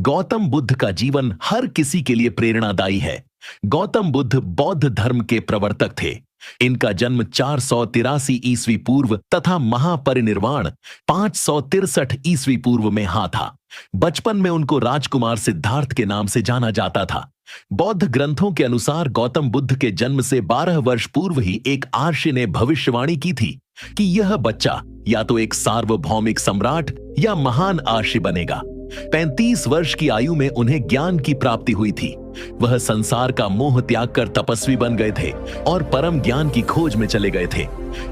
गौतम बुद्ध का जीवन हर किसी के लिए प्रेरणादायी है। गौतम बुद्ध बौद्ध धर्म के प्रवर्तक थे। इनका जन्म 483 ईस्वी पूर्व तथा महापरिनिर्वाण 563 ईस्वी पूर्व में था। बचपन में उनको राजकुमार सिद्धार्थ के नाम से जाना जाता था। बौद्ध ग्रंथों के अनुसार गौतम बुद्ध के जन्म से 12 वर्ष पूर्व ही एक आर्षि ने भविष्यवाणी की थी कि यह बच्चा या तो एक सार्वभौमिक सम्राट या महान आर्षि बनेगा। 35 वर्ष की आयु में उन्हें ज्ञान की प्राप्ति हुई थी। वह संसार का मोह त्याग कर तपस्वी बन गए थे और परम ज्ञान की खोज में चले गए थे।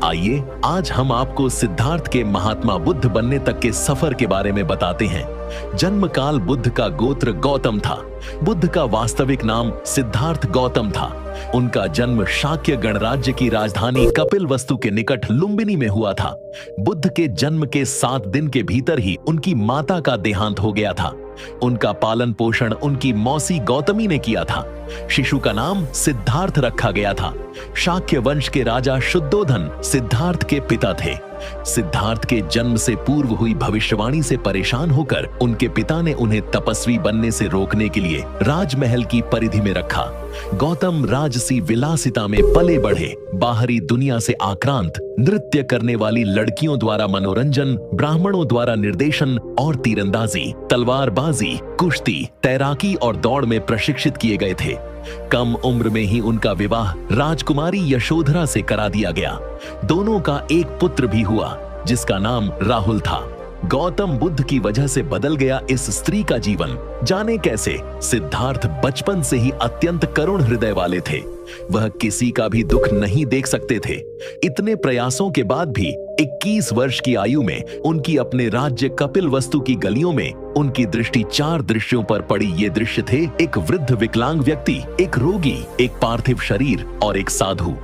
आइए आज हम आपको सिद्धार्थ के महात्मा बुद्ध बनने तक के सफर के बारे में बताते हैं। जन्म काल बुद्ध का गोत्र गौतम था। बुद्ध का वास्तविक नाम सिद्धार्थ गौतम था। उनका जन्म शाक्य गणराज्य की राजधानी कपिलवस्तु के निकट लुम्बिनी में हुआ था। बुद्ध के जन्म के 7 दिन के भीतर ही उनकी माता का देहांत हो गया था। उनका पालन पोषण उनकी मौसी गौतमी ने किया था। शिशु का नाम सिद्धार्थ रखा गया था। शाक्य वंश के राजा शुद्धोधन सिद्धार्थ के पिता थे। सिद्धार्थ के जन्म से पूर्व हुई भविष्यवाणी से परेशान होकर उनके पिता ने उन्हें तपस्वी बनने से रोकने के लिए राजमहल की परिधि में रखा। गौतम राजसी विलासिता में पले बढ़े। बाहरी दुनिया से आक्रांत, नृत्य करने वाली लड़कियों द्वारा मनोरंजन, ब्राह्मणों द्वारा निर्देशन और तीरंदाजी, तलवारबाजी, कुश्ती, तैराकी और दौड़ में प्रशिक्षित किए गए थे। कम उम्र में ही उनका विवाह राजकुमारी यशोधरा से करा दिया गया। दोनों का एक पुत्र भी हुआ जिसका नाम राहुल था। गौतम बुद्ध की वजह से बदल गया इस स्त्री का जीवन। जाने कैसे? सिद्धार्थ बचपन से ही अत्यंत करुण हृदय वाले थे। वह किसी का भी दुख नहीं देख सकते थे। इतने प्रयासों के बाद भी 21 वर्ष की आयु में उनकी अपने राज्य कपिलवस्तु की गलियों में उनकी दृष्टि 4 दृश्यों पर पड़ी। ये दृश्य थे एक वृद्ध विकलांग व्यक्ति, एक रोगी, एक पार्थिव शरीर और एक साधु।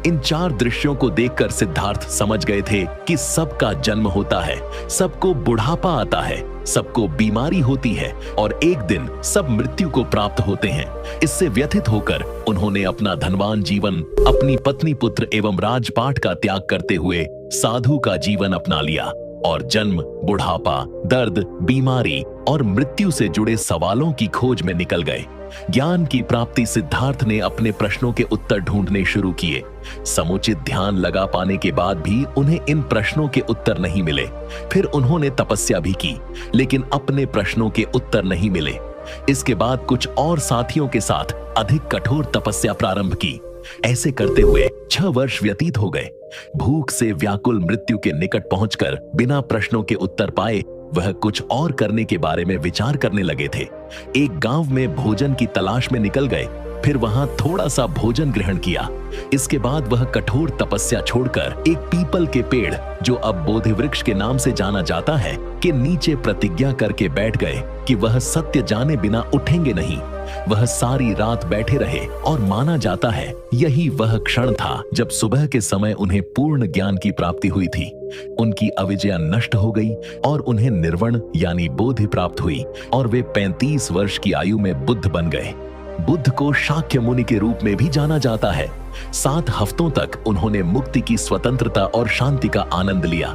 इन 4 दृश्यों को देखकर सिद्धार्थ समझ गए थे कि सबका जन्म होता है, सबको बुढ़ापा आता है, सबको बीमारी होती है और एक दिन सब मृत्यु को प्राप्त होते हैं। इससे व्यथित होकर उन्होंने अपना धनवान जीवन, अपनी पत्नी, पुत्र एवं राजपाट का त्याग करते हुए साधु का जीवन अपना लिया और जन्म, बुढ़ापा, दर्द, बीमारी और मृत्यु से जुड़े सवालों की खोज में निकल गए। ज्ञान की प्राप्ति सिद्धार्थ ने अपने प्रश्नों के उत्तर ढूंढने शुरू किए। समुचित ध्यान लगा पाने के बाद भी उन्हें इन प्रश्नों के उत्तर नहीं मिले। फिर उन्होंने तपस्या भी की, लेकिन अपने प्रश्नों के उत्तर नहीं मिले। इसके बाद कुछ और साथियों के साथ अधिक कठोर तपस्या प्रारंभ की। ऐसे करते हुए 6 वर्ष व्यतीत हो गए। भूख से व्याकुल मृत्यु के निकट पहुंचकर बिना प्रश्नों के उत्तर पाए वह कुछ और करने के बारे में विचार करने लगे थे। एक गांव में भोजन की तलाश में निकल गए, फिर वहां थोड़ा सा भोजन ग्रहण किया। इसके बाद वह कठोर तपस्या छोड़कर एक पीपल के पेड़, जो अब बोधि वृक्ष के नाम से जाना जाता है, के नीचे प्रतिज्ञा करके बैठ गए कि वह सत्य जाने बिना उठेंगे नहीं। वह सारी रात बैठे रहे और माना जाता है यही वह क्षण था जब सुबह के समय उन्हें पूर्ण ज्ञान की प्राप्ति हुई थी। उनकी अविजया नष्ट हो गई और उन्हें निर्वण यानी बोधि प्राप्त हुई और वे 35 वर्ष की आयु में बुद्ध बन गए। बुद्ध को शाक्य मुनि के रूप में भी जाना जाता है। 7 हफ्तों तक उन्होंने मुक्ति की स्वतंत्रता और शांति का आनंद लिया।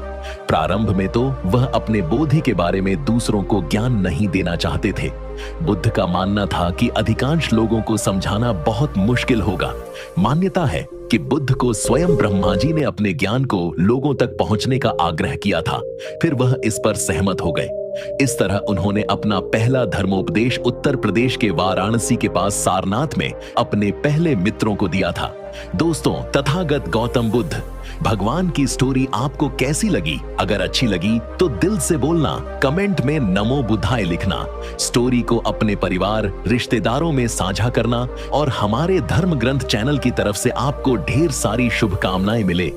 प्रारंभ में तो वह अपने बोधि के बारे में दूसरों को ज्ञान नहीं देना चाहते थे। बुद्ध का मानना था कि अधिकांश लोगों को समझाना बहुत मुश्किल होगा। मान्यता है कि बुद्ध को स्वयं ब्रह्मा जी ने अपने ज्ञान को लोगों तक पहुंचने का आग्रह किया था। फिर वह इस पर सहमत हो गए। इस तरह उन्होंने अपना पहला धर्मोपदेश उत्तर प्रदेश के वाराणसी के पास सारनाथ में अपने पहले मित्रों को दिया था। दोस्तों, तथागत गौतम बुद्ध भगवान की स्टोरी आपको कैसी लगी? अगर अच्छी लगी तो दिल से बोलना, कमेंट में नमो बुद्धाय लिखना, स्टोरी को अपने परिवार, रिश्तेदारों में साझा करना और हमारे धर्म ग्रंथ चैनल की तरफ से आपको ढेर सारी शुभकामनाएं मिले।